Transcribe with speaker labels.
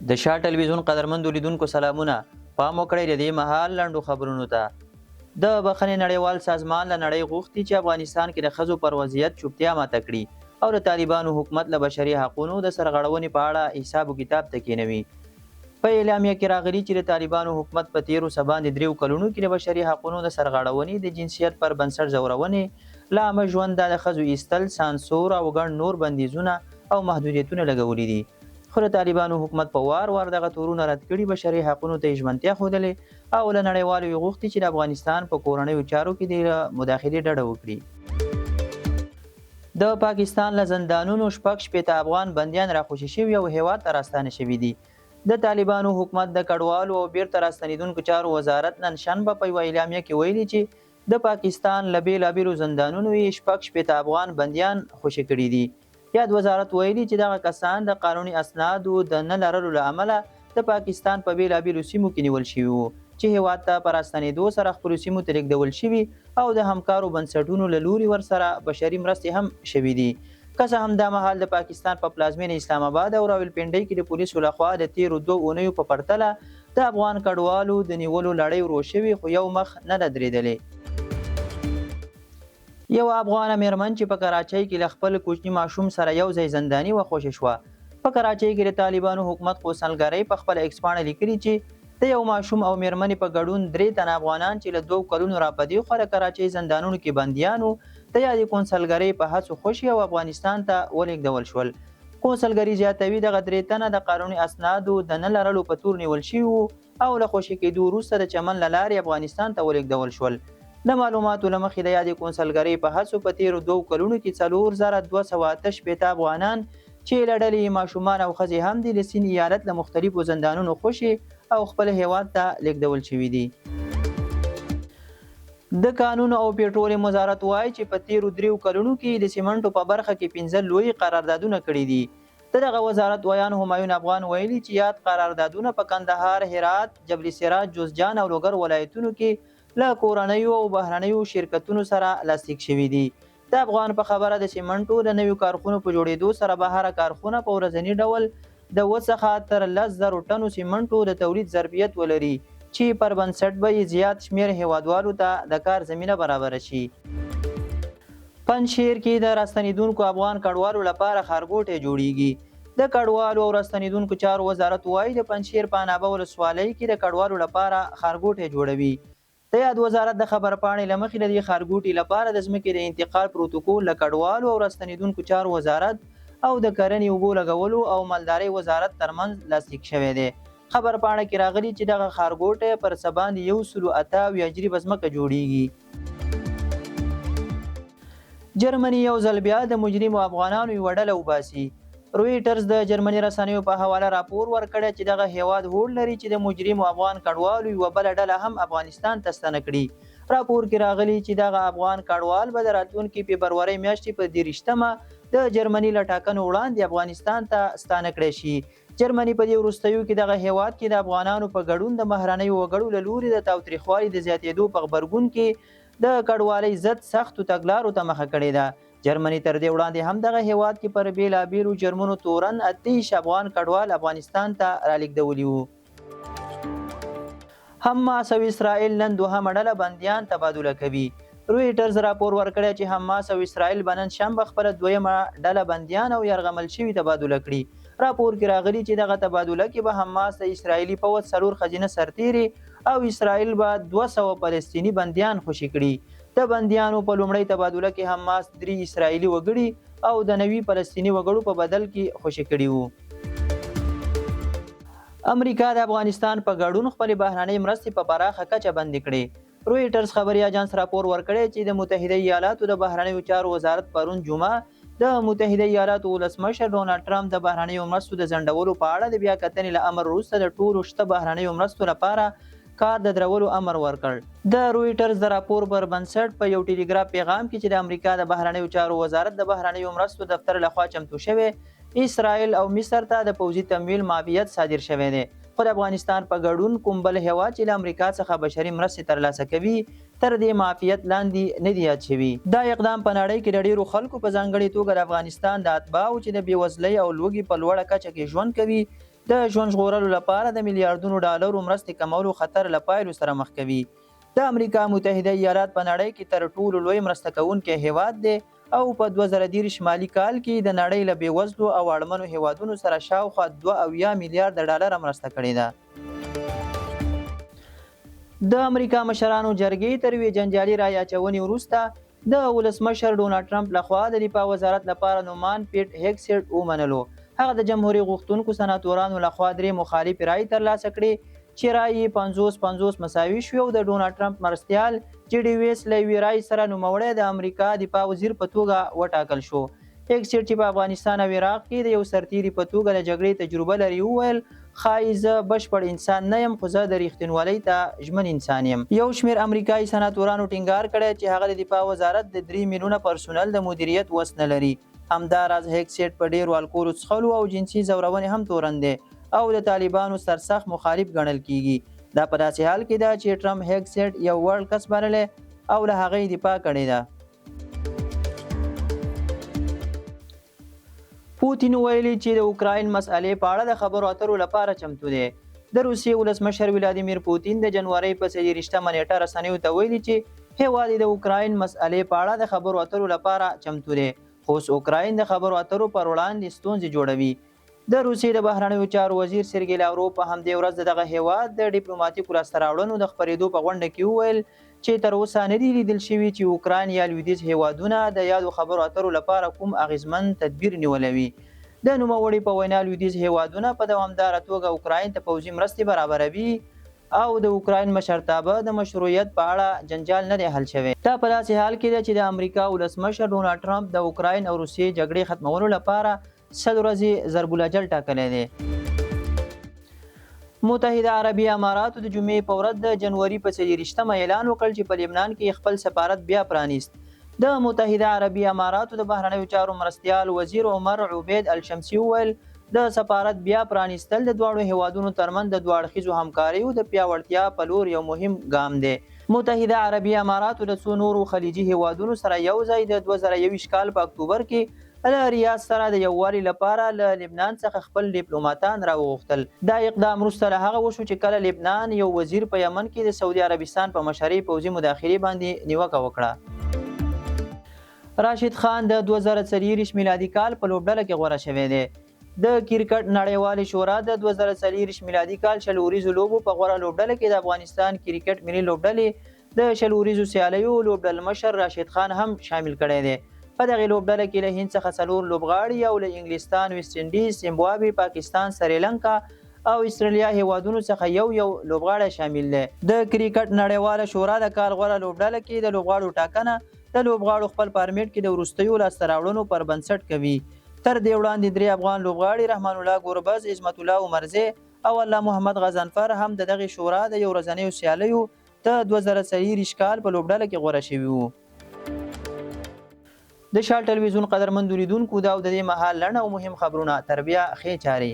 Speaker 1: د شاه ټلویزیون قدرمندو لیدونکو سلامونه. پام وکړئ د دې مهال لنډو خبرونو ته. د بخښنې نړیوال سازمان له نړۍ غوښتي چې افغانستان کې د ښځو پر وضعیت چوپتیا ماته کړي او د طالبانو حکومت له بشري حقونو د سرغړونې په اړه حساب و کتاب تکینوي. په اعلامیه کې راغلي چې د طالبانو حکومت په تیرو څه باندې 3 کلونو کې د بشري حقونو د سرغړونې د جنسیت پر بنسټ ځورونې له عامه ژوند د ښځو ایستل سانسور او ګڼ نور بندیزونه او محدودیتونه لګولي دي. خو د طالبانو حکومت په وار وار دغه تورونه رد کړي بشري حقونو ته یې ژمنتیا ښودلې او له نړیوالو یې غوښتي چې د افغانستان په کورنیو چارو کې د مداخلې ډډه وکړي. د پاکستان له زندانونو 6 افغان بندیان راخوشي شوي او هیواد ته راستانه شوي دي. د طالبانو حکومت د کډوالو او بیرته راستنېدونکو چارو وزارت نن شنبه په یوه اعلامیه کې ویلي چې د پاکستان له بېلابېلو زندانونو یې 6 افغان بندیان خوشي کړي دي. یاد وزارت ویلي چې دغه کسان د قانوني اسنادو د نه لرلو له امله د پاکستان په بېلابېلو سیمو کې نیول شوي وو چې هیواد ته په راستنېدو سره خپلو سیمو ته لیږدول شوي او د همکارو بنسټونو له لوري ورسره بشري مرستې هم شوي دي. که څه هم دا مهال د پاکستان په پلازمینه اسلام آباد او راولپنډۍ کې د پولیسو لخوا د تیرو 2 اونیو په پرتله د افغان کډوالو د نیولو لړۍ ورو شوي خو یو مخ نه ده درېدلې. یو افغانه میرمن چې په کراچۍ کې له خپل کوچني ماشوم سره یو ځای زنداني وخوشي شوه. په کراچۍ کې د طالبانو حکومت غوسنګرۍ په خپله ایکس پاڼه لیکلي چې د یو ماشوم او میرمنې په ګډون 3 تنه افغانان چې له 2 کلونو را په دېخوا د کراچۍ زندانونو کې بندیانو د یادې کونسلګرۍ په هڅو خوشي او افغانستان ته ولېږدول شول. کونسلګرۍ زیاتوي دغه 3 تنه د قانوني اسنادو د نه لرلو په تور نیول شوي وو او له خوشي کېدو وروسته د چمن له لارې افغانستان ته ولېږدول شول. د معلوماتو له مخې د یادې کونسلګرۍ په هڅو په تیرو 2 کلونو کې 4268 افغانان چې له ډلې ماشومان او ښځې هم دي له سین ایالت له مختلفو زندانونو خوشي او خپل هیواد ته لیږدول شوي دي. د قانون او پیټرول وزارت وایي چې په تیرو 3 کلونو کې د سیمنټو په برخه کې 15 لوی قراردادونه کړي دي. دغه وزارت ویان همایون افغان ویلي چې یاد قراردادونه په کندهار، هرات، جبل سراج، جوزجان او لوګر ولایتونو کې له کورنیو او بهرنیو شرکتونو سره لاسلیک شوي دي. د افغان په خبره د سیمنټو د نویو کارخونو په جوړېدو سره به هره کارخونه په ورځني ډول د 2 څخه تر 10,000 ټنو سیمنټو د تولید ظرفیت ولري چې پر بنسټ به زیات شمیر هیوادوالو ته د کار زمینه برابره شي. پنجشیر کې د راستنېدونکو افغان کډوالو لپاره ښارګوټی جوړیږي. د کډوالو او راستنېدونکو چارو وزارت وایي د پنجشیر په انابه ولسوالۍ کې د کډوالو لپاره ښارګوټی جوړوي. د یاد وزارت د خبرپاڼې له مخې د دې ښارګوټي لپاره د ځمکې د انتقال پروتوکول له کډوالو او راستنېدونکو چارو وزارت او د کرنې اوبو لګولو او مالدارۍ وزارت ترمنځ لاسلیک شوی دی. خبرپاڼه کې راغلي چې دغه ښارګوټی پر څه باندې 108 جریبه ځمکه جوړیږي. جرمني یو ځل بیا د مجرمو افغانانو یوه ډله وباسي. رویټرز د جرمني رسنیو په حواله راپور ورکړی چې دغه هیواد هوډ لري چې د مجرمو افغان کډوالو یوه بله ډله هم افغانستان ته ستنه کړي. راپور کې راغلي چې دغه افغان کډوال به د راتلونکي فبرورۍ میاشتې په 23مه د جرمني له ټاکنو وړاندې افغانستان ته ستانه کړی شي. جرمني په دې وروستیو کې دغه هیواد کې د افغانانو په ګډون د بهرنیو وګړو له لوري د تاوتریخوالي د زیاتېدو په غبرګون کې د کډوالۍ ضد سختو تګلارو ته مخه کړې ده. جرمني تر دې وړاندې هم دغه هیواد کې پر بېلابېلو جرمونو تورن 28 افغان کډوال افغانستان ته رالیږدولي وو. حماس او اسرائیل نن دوهمه ډله بندیان تبادله کوي. رویټرز راپور ورکړی چې حماس او اسرائیل به نن شنبه خپله 2مه ډله بندیان او یرغمل شوي تبادله کړي. راپور کې راغلي چې دغه تبادله کې به حماس د اسرائیلي پوځ 4 ښځینه سرتیرې او اسرائیل به 200 فلسطیني بندیان خوشي کړي. د بندیانو په لومړۍ تبادله کې حماس 3 اسرائیلي وګړي او د 9 فلسطیني وګړو په بدل کې خوشي کړي وو. امریکا د افغانستان په ګډون خپلې بهرنۍ مرستې په پراخه کچه بندې کړې. رویټرز خبري اژانس راپور ورکړی چې د متحده ایالاتو د بهرنیو چارو وزارت پرون جمعه د متحده ایالاتو ولسمشر ډونالډ ټرمپ د بهرنیو مرستو د ځنډولو په اړه د بیا کتنې له امر وروسته د ټولو شته بهرنیو مرستو لپاره کار د درولو امر ورکړ. د رویټرز د راپور پر بنسټ په یو ټیلیګراف پیغام کې چې د امریکا د بهرنیو چارو وزارت د بهرنیو مرستو دفتر لخوا چمتو شوی اسرائیل او مصر ته د پوځي تمویل معافیت صادر شوی دی. خو د افغانستان په ګډون کوم بل هیواد چې له امریکا څخه بشري مرستې ترلاسه کوي تر دې معافیت لاندې نه دی یاد شوي. دا اقدام په نړۍ کې د ډیرو خلکو په ځانګړې توګه د افغانستان د اتباعو چې د بېوزلۍ او لوږې په لوړه کچه کې ژوند کوي د ژوند ژغورلو لپاره د میلیارډونو ډالرو مرستې کمولو خطر له پایلو سره مخ کوي. د امریکا متحده ایالات په نړۍ کې تر ټولو لوی مرسته کوونکی هیواد دی او په 2013 مالي کال کې د نړۍ له بېوزلو او اړمنو هیوادونو سره شاوخوا 2 میلیارډ ډالر مرسته کړې ده. د امریکا مشرانو جرګې تر یوې جنجالي رایې اچونې وروسته د ولسمشر ډونالډ ټرمپ لخوا د دفاع وزارت لپاره نومان پیټ هیګسیټ ومنلو. هغه د جمهوریت غوښتونکو سناتورانو لخوا 3 مخالفې رایې ترلاسه کړې چې رایې 50-50 مساوي شوې او د ډونالډ ټرمپ مرستیال جی ډي ویس له یوې رایې سره نوموړی د امریکا دفاع وزیر په توګه وټاکل شو. هیګسیټ چې په افغانستان او عراق کې د یو سرتیري په توګه د جګړې تجربه لري وویل ښایي زه بشپړ انسان نه یم خو زه د ریښتینولۍ ته ژمن انسان یم. یو شمېر امریکایي سناتورانو ټینګار کړی چې هغه د دفاع وزارت د 3 میلیونه پرسونل د مدیریت وس نه لري. همداراز هیګسیټ په ډیرو الکولو څښلو او جنسي ځورونې هم تورن دی او د طالبانو سرسخت مخالف ګڼل کیږي. دا په داسې حال کې ده چې ټرمپ هیګسیټ یو وړ کس بللی او له هغې دفاع کړې ده. پوتین ویلي چې د اوکراین مسئلې په اړه د خبرو اترو لپاره چمتو دی. د روسیې ولسمشر ولادیمیر پوتین د جنورۍ په 23 نیټه رسنیو ته ویلي چې هیواد د اوکراین مسئلې په اړه د خبرو اترو لپاره چمتو دی خو اوس اوکراین د خبرو اترو پر وړاندې ستونزې جوړوي. د روسیې د بهرنیو چارو وزیر سرګی لاوروف په همدې ورځ د دغه هیواد د ډیپلوماټیکو لاسته راوړنو د خپرېدو په غونډه کې وویل چې تر اوسه نه دي لیدل شوي چې اوکراین یا لویدیځ هیوادونه د یادو خبرو اترو لپاره کوم اغیزمن تدبیر نیولی وي. د نوموړي په وینا لویدیځ هیوادونه په دوامداره توګه اوکراین ته پوځي مرستې برابروي او د اوکراین مشرتابه د مشروعیت په اړه جنجال نه دی حل شوی. دا په داسې حال کې ده چې د امریکا ولسمشر ډونالډ ټرمپ د اوکراین او روسیې جګړې ختمولو لپاره 100 ورځې ضرب الاجل ټاکلی دی. متحده عربي اماراتو د جمعې په ورځ د جنوري په 23 اعلان وکړ چې په لبنان کې خپل سفارت بیا پرانیست. د متحده عربي اماراتو د بهرنیو چارو مرستیال وزیر عمر عبید الشمسی وویل د سفارت بیا پرانیستل د دواړو هیوادونو ترمنځ د دوه اړخیزو همکاریو د پیاوړتیا په لور یو مهم ګام دی. متحده عربي اماراتو د څو نورو خلیجي هیوادونو سره یو ځای د 2021 کال په اکتوبر کې له ریاض سره د یووالي لپاره له لبنان څخه خپل ډیپلوماتان راوغوښتل. دا اقدام وروسته له هغه وشو چې کله لبنان یو وزیر په یمن کې د سعودي عربستان په مشرۍ پوځي مداخلې باندې نیوکه وکړه. راشد خان د 2023 میلادي کال په لوبډله کې غوره شوی دی. د کرکټ نړیوالې شورا د 2023 میلادي کال شل اوریزو لوبو په غوره لوبډله کې د افغانستان کرکټ ملي لوبډلې د شل اوریزو سیالیو لوبډلمشر راشد خان هم شامل کړی دی. په دغې لوبډله کې له هند څخه 4 لوبغاړي او له انګلستان، ویسټ انډیز، زیمبابوې، پاکستان، سریلانکا او استرالیا هیوادونو څخه یو لوبغاړی شامل دی. د کرکټ نړیواله شورا د کال غوره لوبډله کې د لوبغاړو ټاکنه د لوبغاړو خپل فارمیټ کې د وروستیو لاسته راوړنو پر بنسټ کوي. تر دې وړاندې 3 افغان لوبغاړي رحمان الله ګوربز، عظمت الله عمرزی او الله محمد غضنفر هم د دغې شورا د یو ورځنیو سیالیو د 2023 کال په لوبډله کې غوره شوي وو. د شال ټلویزیون قدرمن لیدونکو دا او د دې مهال لنډ او مهم خبرونه تر بیا ښې چارې